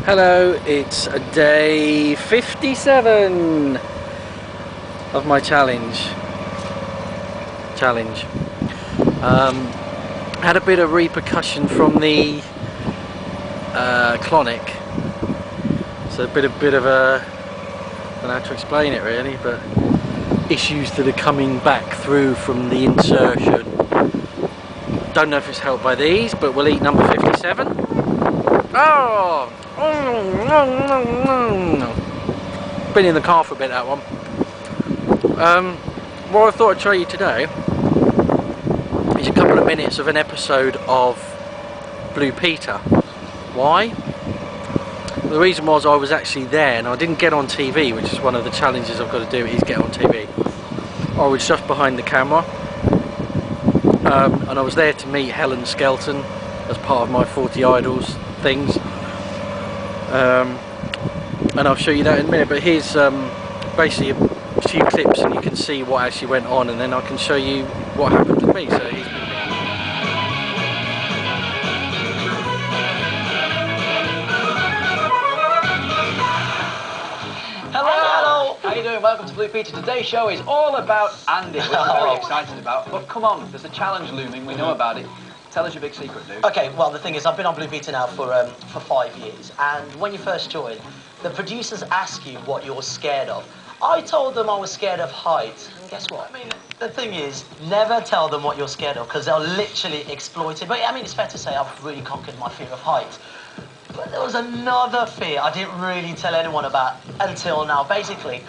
Hello, it's day 57 of my challenge. Had a bit of repercussion from the clonic. So a bit of a, I don't know how to explain it really, but issues that are coming back through from the insertion. Don't know if it's helped by these, but we'll eat number 57. Oh! Been in the car for a bit, that one. What I thought I'd show you today is a couple of minutes of an episode of Blue Peter. Why? The reason was I was actually there and I didn't get on TV, which is one of the challenges I've got to do, is get on TV. I was just behind the camera, and I was there to meet Helen Skelton as part of my 40 Idols things. And I'll show you that in a minute, but here's basically a few clips and you can see what actually went on, and then I can show you what happened with me. So here's Hello! How you doing? Welcome to Blue Peter. Today's show is all about Andy, which I'm very excited about. But come on, there's a challenge looming, we know about it. Tell us your big secret, dude. Okay, well, the thing is, I've been on Blue Peter now for 5 years, and when you first join, the producers ask you what you're scared of. I told them I was scared of heights, and guess what? I mean, the thing is, never tell them what you're scared of, because they'll literally exploit it. But, I mean, it's fair to say I've really conquered my fear of heights. But there was another fear I didn't really tell anyone about until now. Basically,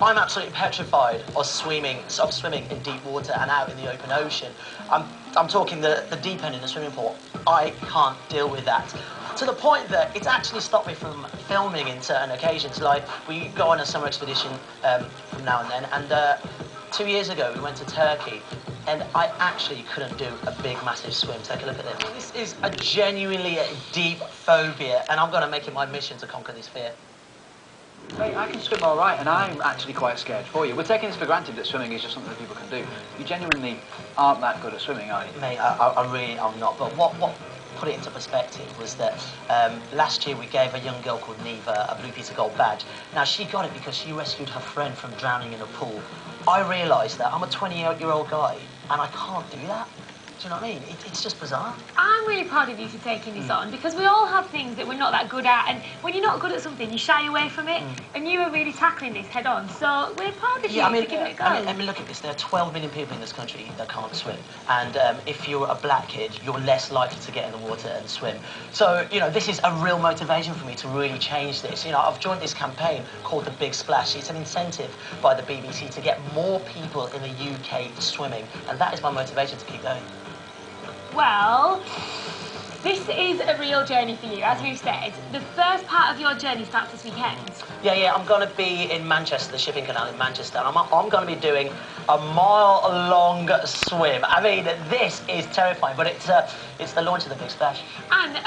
I'm absolutely petrified of swimming in deep water and out in the open ocean. I'm talking the deep end in the swimming pool. I can't deal with that. To the point that it's actually stopped me from filming in certain occasions. Like, we go on a summer expedition from now and then, and 2 years ago we went to Turkey, and I actually couldn't do a big, massive swim. Take a look at this. This is a genuinely deep phobia, and I'm going to make it my mission to conquer this fear. Mate, I can swim all right, and I'm actually quite scared for you. We're taking this for granted that swimming is just something that people can do. You genuinely aren't that good at swimming, are you? Mate, I'm not. But what put it into perspective was that last year we gave a young girl called Neva a Blue Peter Gold badge. Now, she got it because she rescued her friend from drowning in a pool. I realised that I'm a 28-year-old guy, and I can't do that. Do you know what I mean? It's just bizarre. I'm really proud of you for taking this on, because we all have things that we're not that good at, and when you're not good at something, you shy away from it, and you are really tackling this head on. So we're proud of you for giving it a go. I mean, look at this. There are 12 million people in this country that can't swim, and if you're a black kid, you're less likely to get in the water and swim. So, you know, this is a real motivation for me to really change this. You know, I've joined this campaign called The Big Splash. It's an incentive by the BBC to get more people in the UK swimming, and that is my motivation to keep going. Well, this is a real journey for you, as we've said. The first part of your journey starts this weekend. Yeah, I'm going to be in Manchester, the shipping canal in Manchester. I'm going to be doing a mile-long swim. I mean, this is terrifying, but it's the launch of the Big Splash. And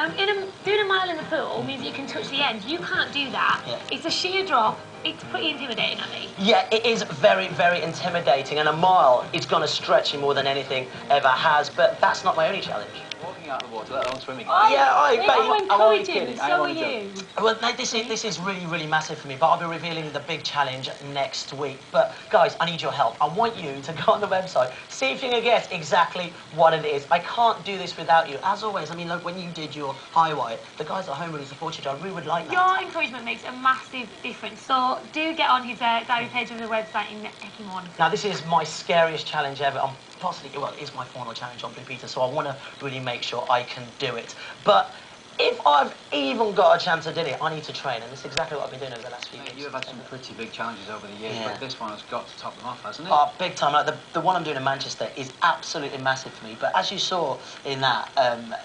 doing a mile in the pool means that you can touch the end. You can't do that. Yeah. It's a sheer drop. It's pretty intimidating, Andy. Yeah, it is very, very intimidating, and a mile is going to stretch you more than anything ever has, but that's not my only challenge. Walking out of the water, let alone swimming. I'm only kidding. So are you. Well, mate, this is really, really massive for me, but I'll be revealing the big challenge next week. But, guys, I need your help. I want you to go on the website, see if you can guess exactly what it is. I can't do this without you. As always, I mean, look, when you did your highlight, the guys at home really supported you. I really would like that. Your encouragement makes a massive difference. So do get on his diary page of the website and take him on. Now, this is my scariest challenge ever. Well, it is my final challenge on Blue Peter, so I want to really make sure I can do it. But if I've even got a chance of doing it, I need to train, and that's exactly what I've been doing over the last few years. You have had some pretty big challenges over the years, but this one has got to top them off, hasn't it? Oh, big time. Like, the one I'm doing in Manchester is absolutely massive for me, but as you saw in that,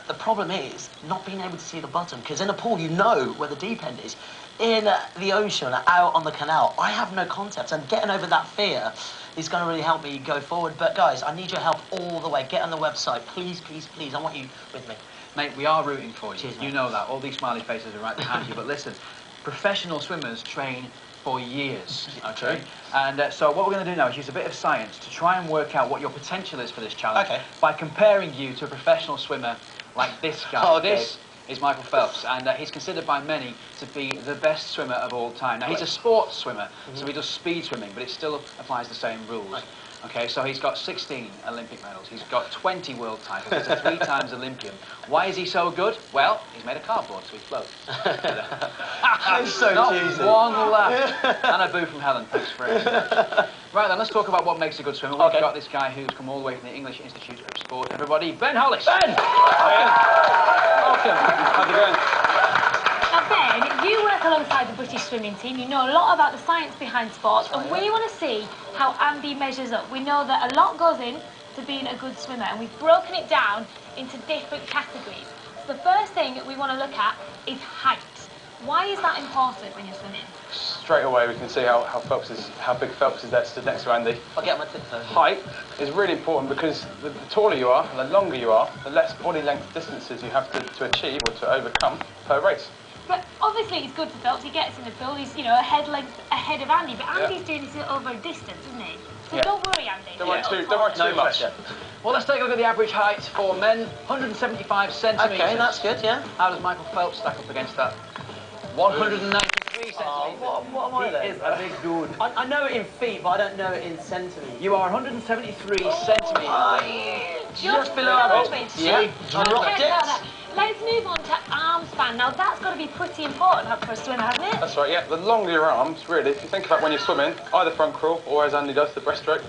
the problem is not being able to see the bottom, because in a pool, you know where the deep end is. In the ocean, out on the canal, I have no concept, and getting over that fear is going to really help me go forward. But guys, I need your help all the way. Get on the website, please, please, please. I want you with me. Mate, we are rooting for you. Cheers, you know that. All these smiley faces are right behind you. But listen, professional swimmers train for years, okay? And so what we're going to do now is use a bit of science to try and work out what your potential is for this challenge by comparing you to a professional swimmer like this guy. Okay. This is Michael Phelps, and he's considered by many to be the best swimmer of all time. Now, he's a sports swimmer, so he does speed swimming, but it still applies the same rules. Okay, so he's got 16 Olympic medals, he's got 20 world titles, he's a 3 times Olympian. Why is he so good? Well, he's made of cardboard, so he floats. That's so cheesy. One laugh. And a boo from Helen, thanks for it. Right then, let's talk about what makes a good swimmer. We've got this guy who's come all the way from the English Institute of Sport. Everybody, Ben Hollis. Ben! Welcome. How's it going? Now, Ben, you work alongside the British swimming team. You know a lot about the science behind sport, and we want to see how Andy measures up. We know that a lot goes in to being a good swimmer, and we've broken it down into different categories. So the first thing we want to look at is height. Why is that important when you're swimming? Straight away we can see how big Phelps is there stood next to Andy. I'll get my tip first. Height is really important because the taller you are and the longer you are, the less body length distances you have to achieve or to overcome per race. But obviously it's good for Phelps. He gets in the pool. He's, you know, a head length ahead of Andy. But Andy's doing this over a distance, isn't he? So don't worry, Andy. Don't worry too much. Well, let's take a look at the average height for men. 175 centimetres. Okay, that's good, yeah. How does Michael Phelps stack up against that? 193 centimetres. What am I then? He is a big dude. I know it in feet, but I don't know it in centimetres. You are 173 centimetres. Just below average. Yeah, dropped it. Let's move on to arm span. Now that's got to be pretty important for a swimmer, hasn't it? That's right, yeah. The longer your arms, really, if you think about when you're swimming, either front crawl or as Andy does, the breaststroke,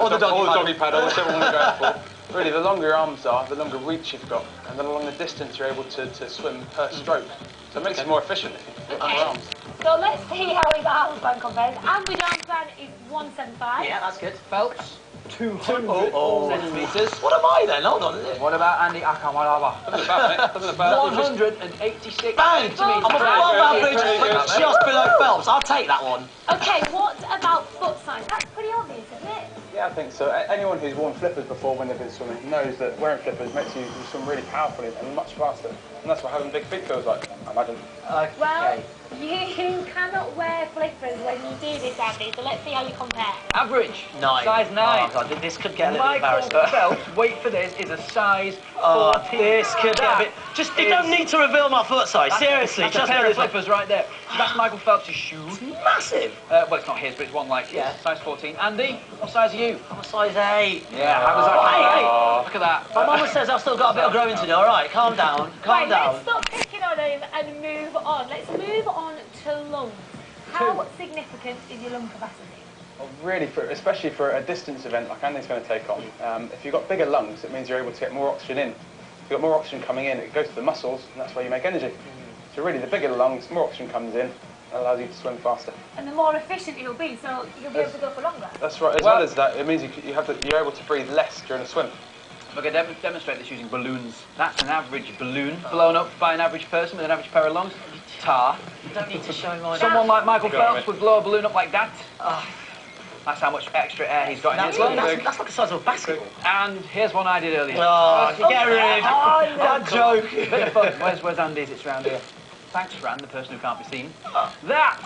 or the doggy paddle, whichever one we're going for. Really, the longer your arms are, the longer reach you've got, and the longer distance you're able to swim per stroke. So it makes it more efficient if you've got longer arms. So let's see how his arm span compares. Average arm span is 175. Yeah, that's good. Phelps, 200 centimetres. What am I then? Hold on. What about Andy Akamalava? Doesn't bad, mate. Doesn't bad. 186 Bang! centimetres. I'm above average, but just below Phelps. I'll take that one. Okay, what about foot size? That's pretty obvious, isn't it? Yeah, I think so. Anyone who's worn flippers before when they've been swimming knows that wearing flippers makes you swim really powerfully and much faster. And that's what having big feet feels like, I imagine. Okay. Well, you cannot wear flippers when you do this, Andy, so let's see how you compare. Average. 9. Size 9. Oh, God, this could get a little Michael embarrassing. Phelps, wait for this, is a size 14. This could get a bit... Just, you don't need to reveal my foot size, seriously. That's Just a pair know of flippers right there. That's Michael Phelps' shoe. massive. Well, it's not his, but it's one like his. Size 14. Andy, what size are you? I'm a size 8. Yeah, how does that Look at that. My mama says I've still got a bit of growing to do. All right, calm down, calm down. Let's stop picking on him and move on. Let's move on to lungs. How significant is your lung capacity? Well, really, especially for a distance event like Andy's going to take on, if you've got bigger lungs, it means you're able to get more oxygen in. If you've got more oxygen coming in, it goes to the muscles, and that's where you make energy. So really, the bigger the lungs, more oxygen comes in, and allows you to swim faster. And the more efficient you'll be, so you'll be able to go for longer. That's right. As well as that, it means you're able to breathe less during a swim. We're going to demonstrate this using balloons. That's an average balloon blown up by an average person with an average pair of lungs. Tar. You don't need to show me mine. Someone like Michael Phelps would blow a balloon up like that. That's how much extra air he's got in his lungs. That's like the size of a basketball. And here's one I did earlier. Oh, get rid. That joke. Bit of fun. Where's Andy's? It's round here. Thanks, Fran, the person who can't be seen. That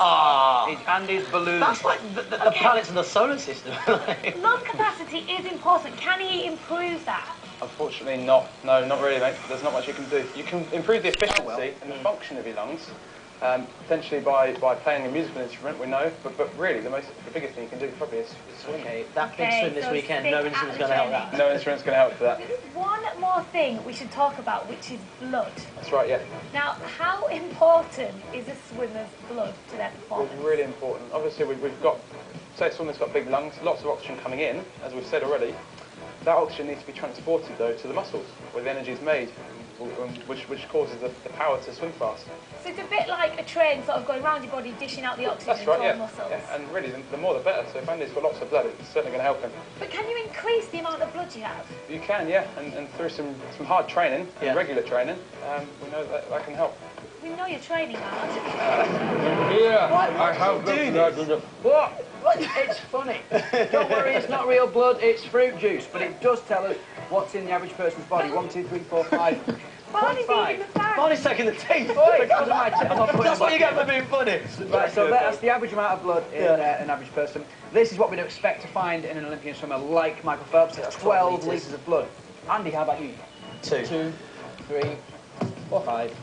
is Andy's balloon. That's like the planets in the solar system. Lung capacity is important. Can he improve that? Unfortunately not. No, not really, mate. There's not much you can do. You can improve the efficiency and the function of your lungs, potentially by playing a musical instrument, we know, but really the biggest thing you can do probably is swim. Okay, that big swim this weekend, no instrument's going to help that. No instrument's going to help for that. One more thing we should talk about, which is blood. That's right, yeah. Now, how important is a swimmer's blood to their performance? Well, really important. Obviously, we've got, say a swimmer's got big lungs, lots of oxygen coming in, as we've said already. That oxygen needs to be transported, though, to the muscles, where the energy is made, which causes the power to swim fast. So it's a bit like a train sort of going around your body, dishing out the oxygen That's right, to yeah. the muscles. Yeah. And really, the more the better. So if Andy's got lots of blood, it's certainly going to help him. But can you increase the amount of blood you have? You can, yeah. And through some hard training, and regular training, we know that can help. We know you're training hard. I have What? It's funny. Don't worry, it's not real blood, it's fruit juice. But it does tell us what's in the average person's body. 1, 2, 3, 4, 5. Barney's eating the fan. Barney's taking the teeth. Oi, that was my I'm not putting That's what you back get for being funny. Right, so that's the average amount of blood in an average person. This is what we'd expect to find in an Olympian swimmer like Michael Phelps. It's 12 litres of blood. Andy, how about you? 2. 2, 3, 4, 5,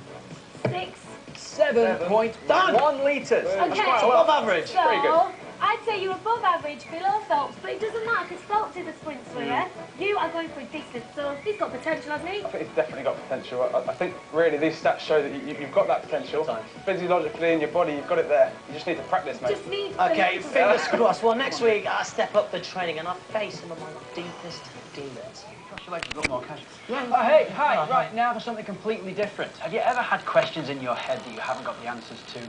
6. 7.1 litres. Okay. Above average. So, Pretty good. I'd say you're above average, below Phelps, but it doesn't matter because Phelps is a sprint swimmer. You are going for a distance, so he's got potential, hasn't he? I think he's definitely got potential. I think really these stats show that you've got that potential. Physiologically in your body, you've got it there. You just need to practice, mate. Just need Okay, fingers crossed. Well, next week I step up the training and I face some of my deepest demons. Gosh, your legs have got more casual. Oh, hey, hi. Right, now for something completely different. Have you ever had questions in your head that you haven't got the answers to?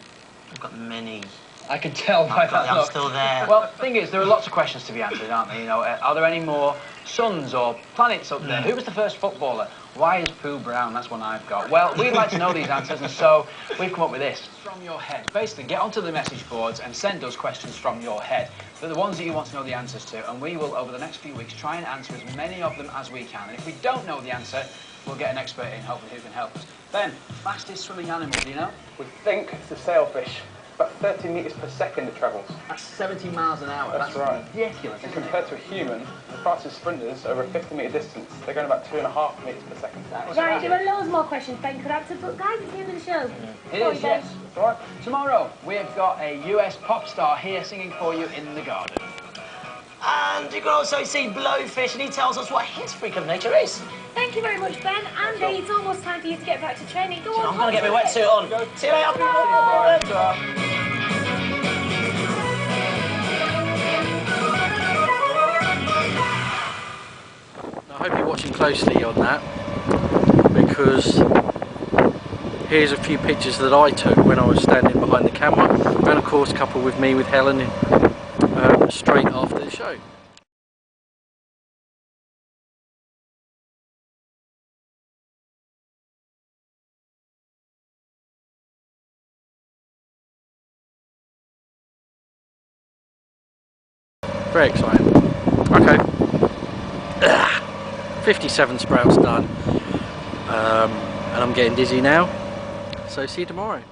I've got many. I can tell by that I'm look. still there. Well, the thing is, there are lots of questions to be answered, aren't there? You know, are there any more suns or planets up there? Who was the first footballer? Why is Pooh brown? That's one I've got. Well, we'd like to know these answers, and so we've come up with this. From your head. Basically, get onto the message boards and send us questions from your head. They're the ones that you want to know the answers to, and we will, over the next few weeks, try and answer as many of them as we can. And if we don't know the answer, we'll get an expert in, hopefully, who can help us. Ben, fastest swimming animal, do you know? We think it's a sailfish. About 30 metres per second it travels. That's 70 miles an hour. That's right. Ridiculous, And isn't compared to a human, the fastest sprinters over a 50-metre distance, they're going about 2.5 metres per second. Right, there are loads more questions Ben could answer, but guys, it's the end of the show. It is, yes. All right. Tomorrow, we've got a US pop star here singing for you in the garden. And you can also see Blowfish, and he tells us what his freak of nature is. Thank you very much, Ben. Andy, it's almost time for you to get back to training. Go on, I'm going to get my wetsuit on. See you later, people. I hope you're watching closely on that, because here's a few pictures that I took when I was standing behind the camera, and of course coupled with me with Helen straight after the show. Very exciting. Okay. 57 sprouts done. And I'm getting dizzy now. So see you tomorrow.